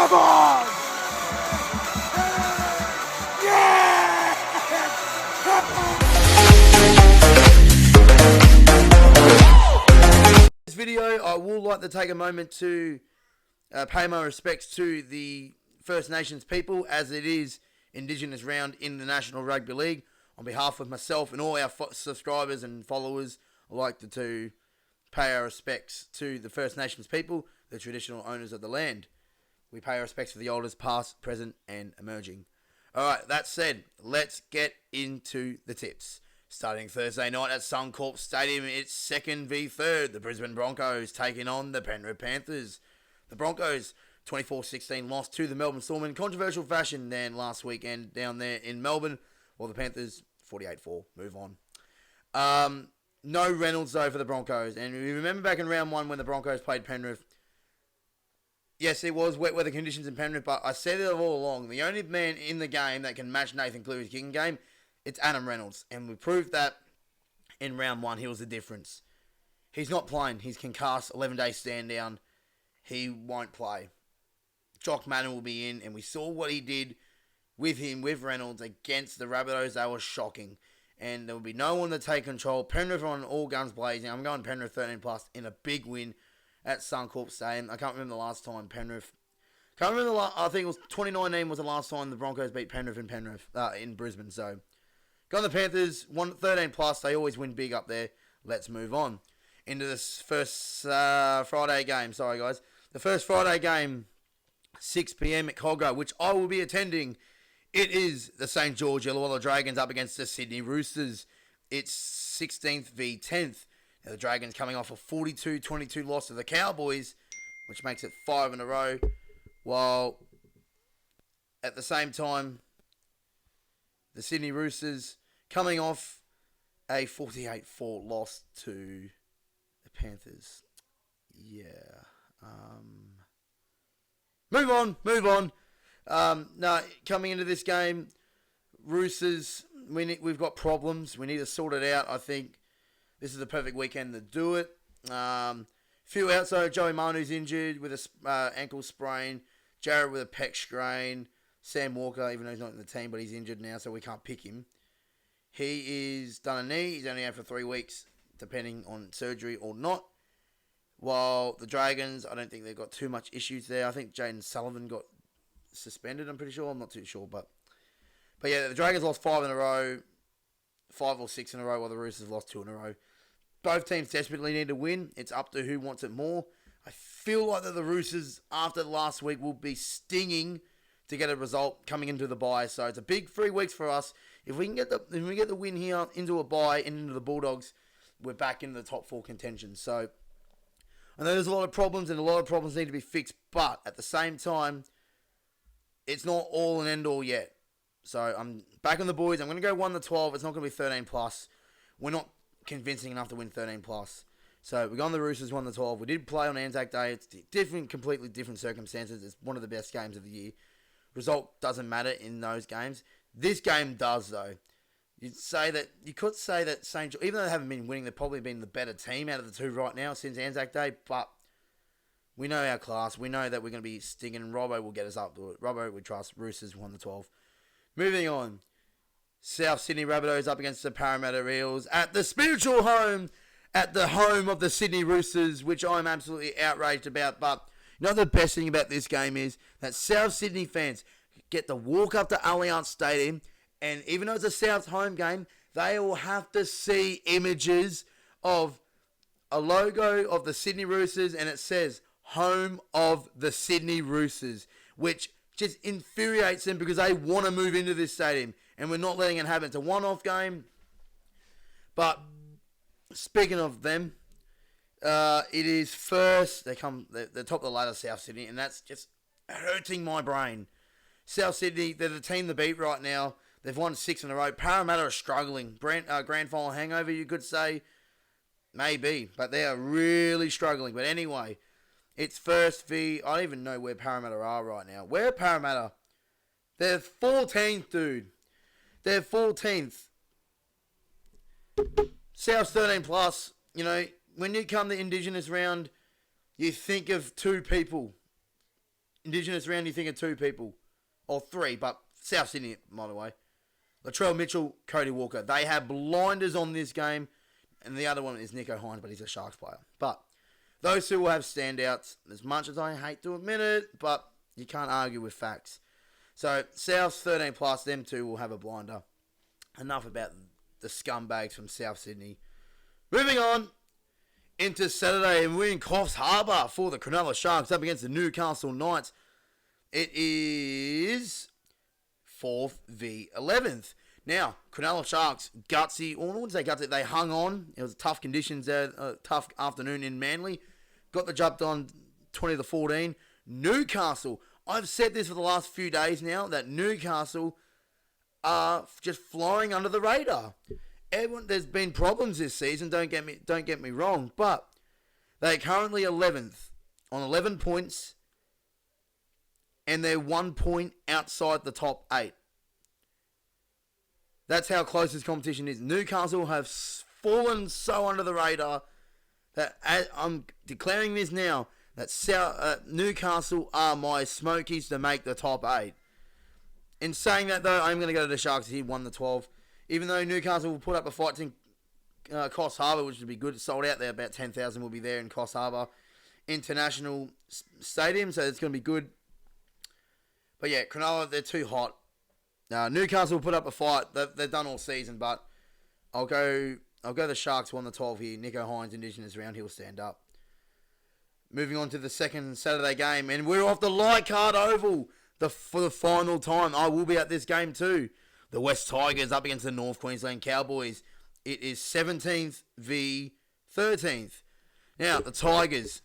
Come on! Yeah! This video, I would like to take a moment to pay my respects to the First Nations people, as it is Indigenous round in the National Rugby League. On behalf of myself and all our subscribers and followers, I'd like to pay our respects to the First Nations people, the traditional owners of the land. We pay our respects to the elders past, present and emerging. Alright, that said, let's get into the tips. Starting Thursday night at Suncorp Stadium, it's 2nd v 3rd. The Brisbane Broncos taking on the Penrith Panthers. The Broncos 24-16 lost to the Melbourne Storm in controversial fashion then last weekend down there in Melbourne, while the Panthers 48-4 move on. No Reynolds though for the Broncos, and we remember back in round 1 when the Broncos played Penrith. Yes, it was wet weather conditions in Penrith, but I said it all along. The only man in the game that can match Nathan Cleary's kicking game, it's Adam Reynolds, and we proved that in round 1. He was the difference. He's not playing. He's concussed, 11-day stand down. He won't play. Jock Madden will be in, and we saw what he did with him, with Reynolds, against the Rabbitohs. They were shocking. And there will be no one to take control. Penrith on all guns blazing. I'm going Penrith 13+ in a big win at Suncorp Stadium. I can't remember the last time Penrith... I think it was 2019 was the last time the Broncos beat Penrith in Brisbane. So, go the Panthers, 13+. They always win big up there. Let's move on into this first Friday game. Sorry, guys. The first Friday game, 6 p.m. at Cogger, which I will be attending. It is the St. George Illawarra Dragons up against the Sydney Roosters. It's 16th v 10th. Now the Dragons coming off a 42-22 loss to the Cowboys, which makes it 5 in a row. While at the same time, the Sydney Roosters coming off a 48-4 loss to the Panthers. Yeah. Move on. No, coming into this game, Roosters, we've got problems. We need to sort it out. I think this is the perfect weekend to do it. Few out, so Joey Manu's injured with a ankle sprain. Jared with a pec strain. Sam Walker, even though he's not in the team, but he's injured now, so we can't pick him. He is done a knee. He's only out for 3 weeks, depending on surgery or not. While the Dragons, I don't think they've got too much issues there. I think Jaden Sullivan got suspended, I'm pretty sure. I'm not too sure, but yeah, the Dragons lost 5 in a row, 5 or 6 in a row, while the Roosters lost 2 in a row. Both teams desperately need to win. It's up to who wants it more. I feel like that the Roosters, after last week, will be stinging to get a result coming into the bye. So it's a big 3 weeks for us. If we get the win here into a bye and into the Bulldogs, we're back in the top 4 contention. So I know there's a lot of problems, and a lot of problems need to be fixed, but at the same time, it's not all and end all yet. So I'm back on the boys. I'm going to go 1-12. It's not going to be 13+. We're not convincing enough to win 13+. So we're going the Roosters 1-12. We did play on Anzac Day. It's completely different circumstances. It's one of the best games of the year. Result doesn't matter in those games. This game does, though. You could say that St. George, even though they haven't been winning, they've probably been the better team out of the two right now since Anzac Day. But we know our class. We know that we're going to be stinging. Robbo will get us up to it. Robbo, we trust. Roosters 1-12. Moving on. South Sydney Rabbitohs up against the Parramatta Eels at the spiritual home, at the home of the Sydney Roosters, which I'm absolutely outraged about. But you know the best thing about this game is that South Sydney fans get to walk up to Allianz Stadium, and even though it's a South home game, they will have to see images of a logo of the Sydney Roosters, and it says home of the Sydney Roosters, which just infuriates them because they want to move into this stadium, and we're not letting it happen. It's a one-off game. But speaking of them, it is first. They're top of the ladder, South Sydney, and that's just hurting my brain. South Sydney, they're the team to beat right now. They've won 6 in a row. Parramatta are struggling. Grand final hangover, you could say. Maybe, but they are really struggling. But anyway, it's first v... I don't even know where Parramatta are right now. Where are Parramatta? They're 14th, dude. They're 14th. South's 13+. You know, when you come to Indigenous round, you think of 2 people. Indigenous round, you think of 2 people. Or 3, but South Sydney, by the way. Latrell Mitchell, Cody Walker. They have blinders on this game. And the other one is Nico Hines, but he's a Sharks player. But those 2 will have standouts. As much as I hate to admit it, but you can't argue with facts. So, South 13 plus, them 2 will have a blinder. Enough about the scumbags from South Sydney. Moving on into Saturday, and we're in Coffs Harbour for the Cronulla Sharks up against the Newcastle Knights. It is 4th v 11th. Now, Cronulla Sharks, gutsy, or I wouldn't say gutsy, they hung on. It was tough conditions there, a tough afternoon in Manly. Got the job done 20-14. Newcastle, I've said this for the last few days now, that Newcastle are just flying under the radar. There's been problems this season, don't get me wrong, but they're currently 11th on 11 points, and they're 1 point outside the top 8. That's how close this competition is. Newcastle have fallen so under the radar that I'm declaring this now, that Newcastle are my Smokies to make the top 8. In saying that, though, I'm going to go to the Sharks here, 1-12. Even though Newcastle will put up a fight in Coffs Harbour, which would be good. It's sold out there. About 10,000 will be there in Coffs Harbour International Stadium, so it's going to be good. But yeah, Cronulla, they're too hot. Newcastle will put up a fight. They've done all season, but I'll go the Sharks 1-12 here. Nico Hines, Indigenous round, he'll stand up. Moving on to the second Saturday game, and we're off the Leichhardt Oval for the final time. I will be at this game too. The West Tigers up against the North Queensland Cowboys. It is 17th v 13th. Now, the Tigers,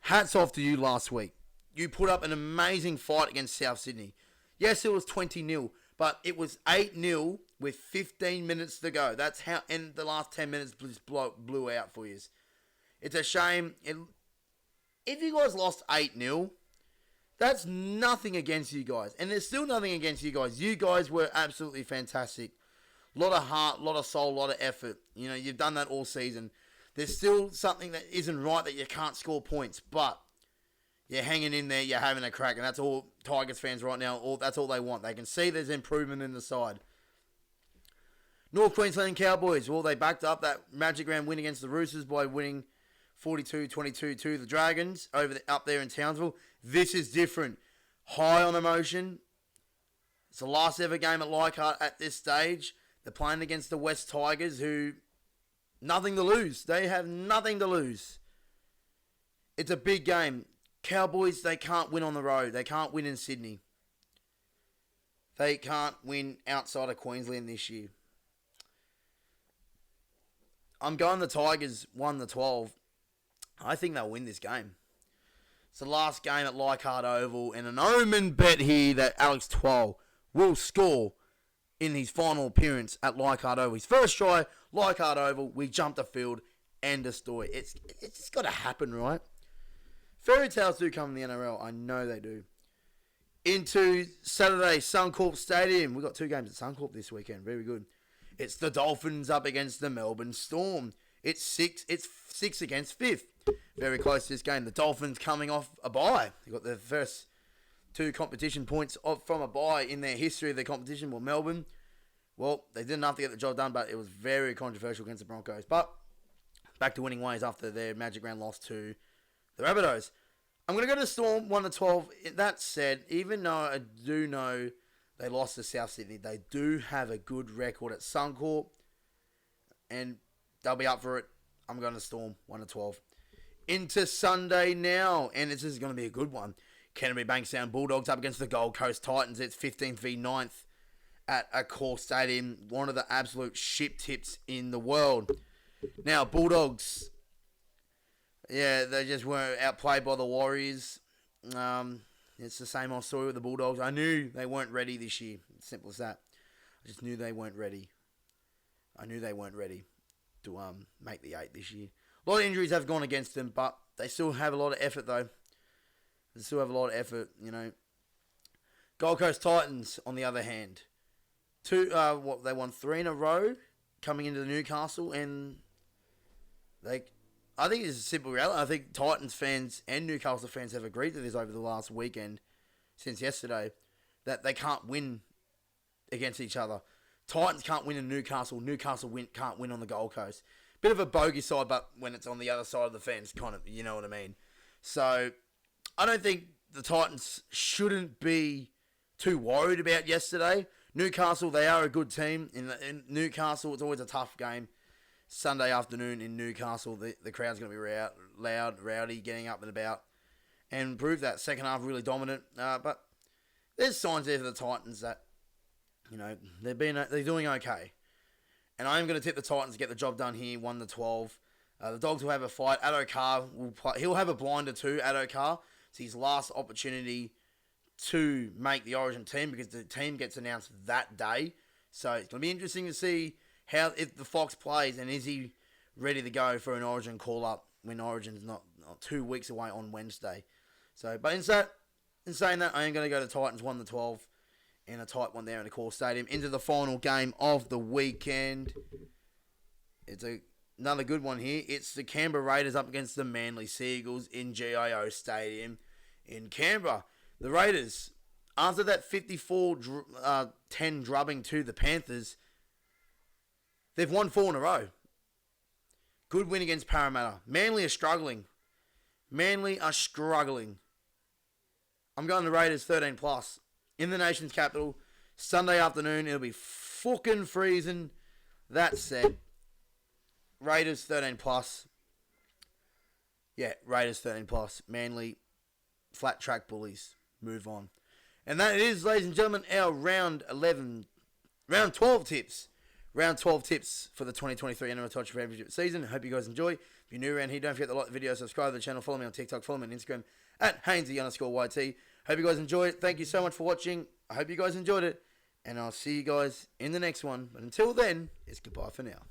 hats off to you last week. You put up an amazing fight against South Sydney. Yes, it was 20-0, but it was 8-0 with 15 minutes to go. That's how, and the last 10 minutes just blew out for you. It's a shame. If you guys lost 8-0, that's nothing against you guys. And there's still nothing against you guys. You guys were absolutely fantastic. A lot of heart, a lot of soul, a lot of effort. You know, you've done that all season. There's still something that isn't right, that you can't score points. But you're hanging in there, you're having a crack. And that's all Tigers fans right now, that's all they want. They can see there's improvement in the side. North Queensland Cowboys, well, they backed up that Magic Round win against the Roosters by winning 42-22 to the Dragons up there in Townsville. This is different. High on emotion. It's the last ever game at Leichhardt at this stage. They're playing against the West Tigers, who nothing to lose. They have nothing to lose. It's a big game. Cowboys, they can't win on the road. They can't win in Sydney. They can't win outside of Queensland this year. I'm going the Tigers 1-12. I think they'll win this game. It's the last game at Leichhardt Oval, and an omen bet here that Alex Twal will score in his final appearance at Leichhardt Oval. His first try, Leichhardt Oval, we jumped the field, end of story. It's just got to happen, right? Fairy tales do come in the NRL. I know they do. Into Saturday, Suncorp Stadium. We've got 2 games at Suncorp this weekend. Very good. It's the Dolphins up against the Melbourne Storm. It's 6 against 5th. Very close to this game. The Dolphins coming off a bye. They got their first 2 competition points from a bye in their history of their competition. Well, Melbourne, well, they did enough to get the job done, but it was very controversial against the Broncos. But back to winning ways after their Magic Round loss to the Rabbitohs. I'm going to go to Storm 1-12. That said, even though I do know they lost to South Sydney, they do have a good record at Suncorp, and they'll be up for it. I'm going to Storm 1-12. Into Sunday now, and this is going to be a good one. Canterbury Bankstown Bulldogs up against the Gold Coast Titans. It's 15th v 9th at Accor Stadium, one of the absolute ship tips in the world. Now, Bulldogs, yeah, they just weren't outplayed by the Warriors. It's the same old story with the Bulldogs. I knew they weren't ready this year. Simple as that. I just knew they weren't ready. I knew they weren't ready to make the 8 this year. A lot of injuries have gone against them, but they still have a lot of effort, though. They still have a lot of effort, you know. Gold Coast Titans, on the other hand, they won 3 in a row coming into Newcastle, and they I think it's a simple reality. I think Titans fans and Newcastle fans have agreed to this over the last weekend, since yesterday, that they can't win against each other. Titans can't win in Newcastle. Newcastle can't win on the Gold Coast. Bit of a bogey side, but when it's on the other side of the fence, kind of, you know what I mean. So I don't think the Titans shouldn't be too worried about yesterday. Newcastle, they are a good team. In Newcastle, it's always a tough game. Sunday afternoon in Newcastle, the crowd's going to be loud, rowdy, getting up and about, and prove that second half really dominant. But there's signs there for the Titans that, you know, they're doing okay. And I am going to tip the Titans to get the job done here, 1-12. The Dogs will have a fight. Addo Carr will play. He'll have a blinder too, Addo Carr. It's his last opportunity to make the Origin team, because the team gets announced that day. So it's going to be interesting to see if the Fox plays, and is he ready to go for an Origin call-up when Origin's not 2 weeks away on Wednesday. So, but in saying that, I am going to go to Titans 1-12 in a tight one there in the Core Stadium. Into the final game of the weekend. It's another good one here. It's the Canberra Raiders up against the Manly Seagulls in GIO Stadium in Canberra. The Raiders, after that 54-10 drubbing to the Panthers, they've won 4 in a row. Good win against Parramatta. Manly are struggling. I'm going to Raiders 13+. In the nation's capital, Sunday afternoon, it'll be fucking freezing. That said, Raiders 13+. Yeah, Raiders 13+. Manly, flat track bullies. Move on. And that is, ladies and gentlemen, our round 12 tips. Round 12 tips for the 2023 NRL Touch Championship season. Hope you guys enjoy. If you're new around here, don't forget to like the video, subscribe to the channel, follow me on TikTok, follow me on Instagram at Hainsey_YT. Hope you guys enjoy it. Thank you so much for watching. I hope you guys enjoyed it. And I'll see you guys in the next one. But until then, it's goodbye for now.